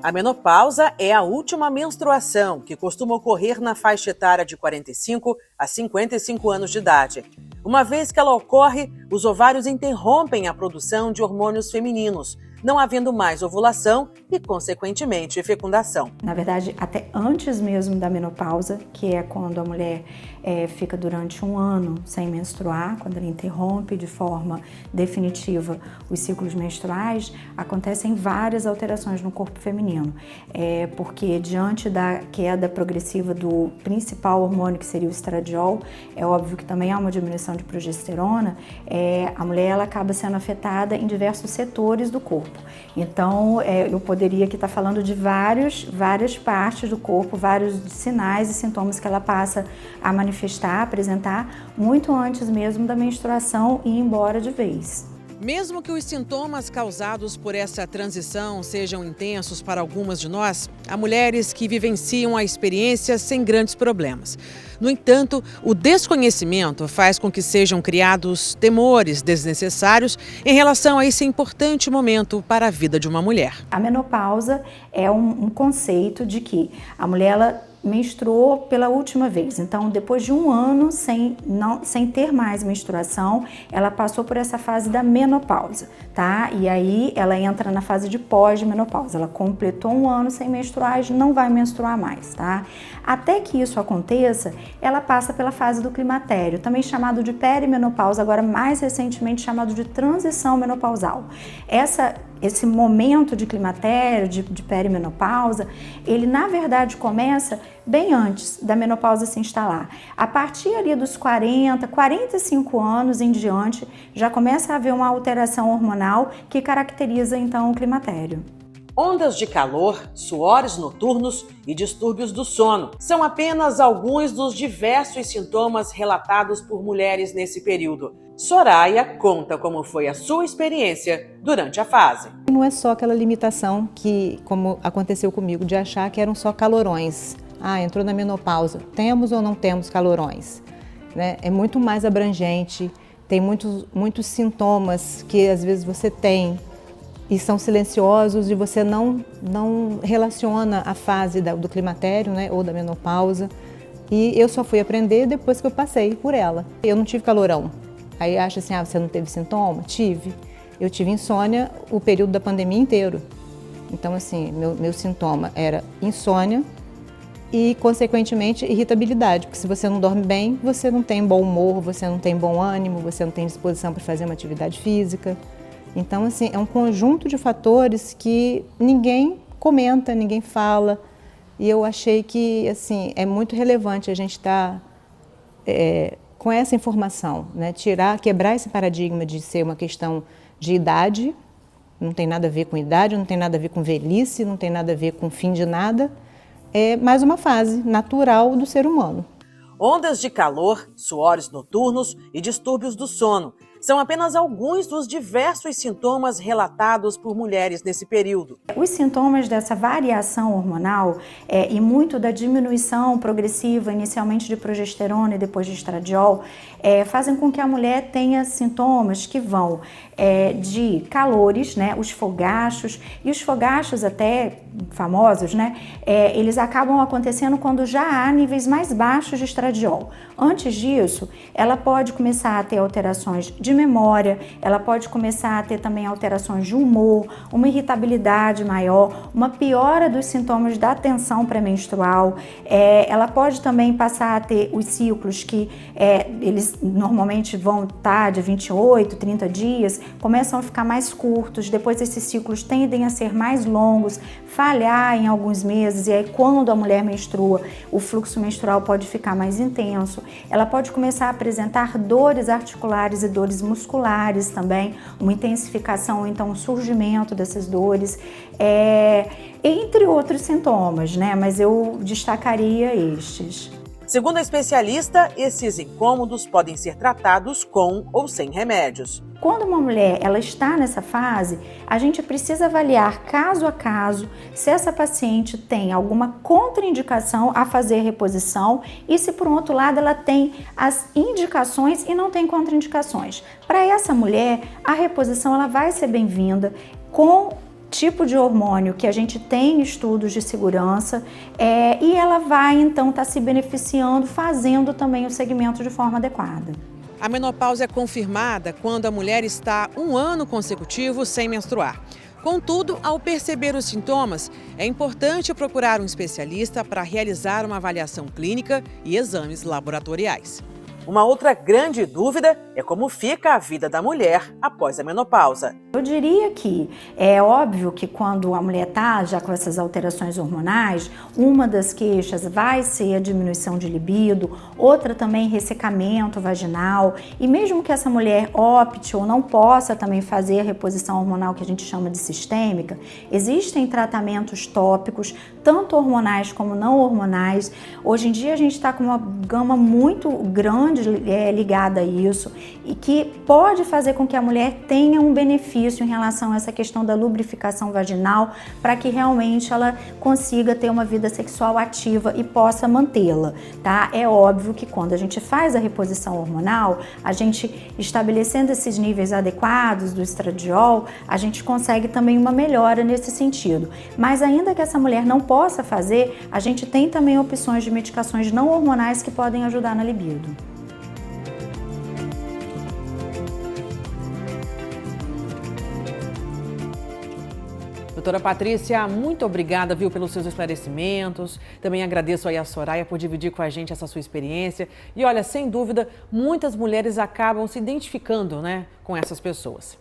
A menopausa é a última menstruação, que costuma ocorrer na faixa etária de 45 a 55 anos de idade. Uma vez que ela ocorre, os ovários interrompem a produção de hormônios femininos, não havendo mais ovulação e, consequentemente, fecundação. Na verdade, até antes mesmo da menopausa, que é quando a mulher fica durante um ano sem menstruar, quando ela interrompe de forma definitiva os ciclos menstruais, acontecem várias alterações no corpo feminino. Porque diante da queda progressiva do principal hormônio, que seria o estradiol, é óbvio que também há uma diminuição de progesterona, a mulher ela acaba sendo afetada em diversos setores do corpo. Então, eu poderia aqui estar falando de várias partes do corpo, vários sinais e sintomas que ela passa a manifestar, a apresentar, muito antes mesmo da menstruação ir embora de vez. Mesmo que os sintomas causados por essa transição sejam intensos para algumas de nós, há mulheres que vivenciam a experiência sem grandes problemas. No entanto, o desconhecimento faz com que sejam criados temores desnecessários em relação a esse importante momento para a vida de uma mulher. A menopausa é um conceito de que a mulher ela menstruou pela última vez. Então, depois de um ano sem ter mais menstruação, ela passou por essa fase da menopausa, tá? E aí ela entra na fase de pós-menopausa. Ela completou um ano sem menstruar e não vai menstruar mais, tá? Até que isso aconteça, ela passa pela fase do climatério, também chamado de perimenopausa, agora mais recentemente chamado de transição menopausal. Esse momento de climatério, de perimenopausa, ele na verdade começa bem antes da menopausa se instalar. A partir ali dos 45 anos em diante, já começa a haver uma alteração hormonal que caracteriza então o climatério. Ondas de calor, suores noturnos e distúrbios do sono são apenas alguns dos diversos sintomas relatados por mulheres nesse período. Soraya conta como foi a sua experiência durante a fase. Não é só aquela limitação que, como aconteceu comigo, de achar que eram só calorões. Entrou na menopausa, temos ou não temos calorões? Né? É muito mais abrangente, tem muitos sintomas que às vezes você tem e são silenciosos e você não relaciona a fase do climatério, né, ou da menopausa. E eu só fui aprender depois que eu passei por ela. Eu não tive calorão. Aí acha assim, você não teve sintoma? Tive. Eu tive insônia o período da pandemia inteiro. Então, assim, meu sintoma era insônia e, consequentemente, irritabilidade. Porque se você não dorme bem, você não tem bom humor, você não tem bom ânimo, você não tem disposição para fazer uma atividade física. Então, assim, é um conjunto de fatores que ninguém comenta, ninguém fala. E eu achei que, assim, é muito relevante a gente estar com essa informação, né? Quebrar esse paradigma de ser uma questão de idade, não tem nada a ver com idade, não tem nada a ver com velhice, não tem nada a ver com fim de nada. É mais uma fase natural do ser humano. Ondas de calor, suores noturnos e distúrbios do sono são apenas alguns dos diversos sintomas relatados por mulheres nesse período. Os sintomas dessa variação hormonal e muito da diminuição progressiva, inicialmente de progesterona e depois de estradiol, fazem com que a mulher tenha sintomas que vão de calores, né, os fogachos, e os fogachos até famosos, né, eles acabam acontecendo quando já há níveis mais baixos de estradiol. Antes disso, ela pode começar a ter alterações de memória, ela pode começar a ter também alterações de humor, uma irritabilidade maior, uma piora dos sintomas da tensão pré-menstrual. Ela pode também passar a ter os ciclos que eles normalmente vão estar de 28, 30 dias, começam a ficar mais curtos, depois esses ciclos tendem a ser mais longos, falhar em alguns meses, e aí quando a mulher menstrua, o fluxo menstrual pode ficar mais intenso. Ela pode começar a apresentar dores articulares e dores musculares também, uma intensificação, então um surgimento dessas dores, entre outros sintomas, né? Mas eu destacaria estes. Segundo a especialista, esses incômodos podem ser tratados com ou sem remédios. Quando uma mulher ela está nessa fase, a gente precisa avaliar caso a caso se essa paciente tem alguma contraindicação a fazer reposição e se, por outro lado, ela tem as indicações e não tem contraindicações. Para essa mulher, a reposição ela vai ser bem-vinda com tipo de hormônio que a gente tem estudos de segurança e ela vai então estar se beneficiando, fazendo também o segmento de forma adequada. A menopausa é confirmada quando a mulher está 1 ano consecutivo sem menstruar. Contudo, ao perceber os sintomas, é importante procurar um especialista para realizar uma avaliação clínica e exames laboratoriais. Uma outra grande dúvida é como fica a vida da mulher após a menopausa. Eu diria que é óbvio que quando a mulher está já com essas alterações hormonais, uma das queixas vai ser a diminuição de libido, outra também ressecamento vaginal, e mesmo que essa mulher opte ou não possa também fazer a reposição hormonal que a gente chama de sistêmica, existem tratamentos tópicos, tanto hormonais como não hormonais. Hoje em dia a gente está com uma gama muito grande ligada a isso e que pode fazer com que a mulher tenha um benefício em relação a essa questão da lubrificação vaginal para que realmente ela consiga ter uma vida sexual ativa e possa mantê-la, tá? É óbvio que quando a gente faz a reposição hormonal, a gente estabelecendo esses níveis adequados do estradiol, a gente consegue também uma melhora nesse sentido. Mas ainda que essa mulher não possa fazer, a gente tem também opções de medicações não hormonais que podem ajudar na libido. Doutora Patrícia, muito obrigada, viu, pelos seus esclarecimentos. Também agradeço aí a Soraya por dividir com a gente essa sua experiência. E olha, sem dúvida, muitas mulheres acabam se identificando, né, com essas pessoas.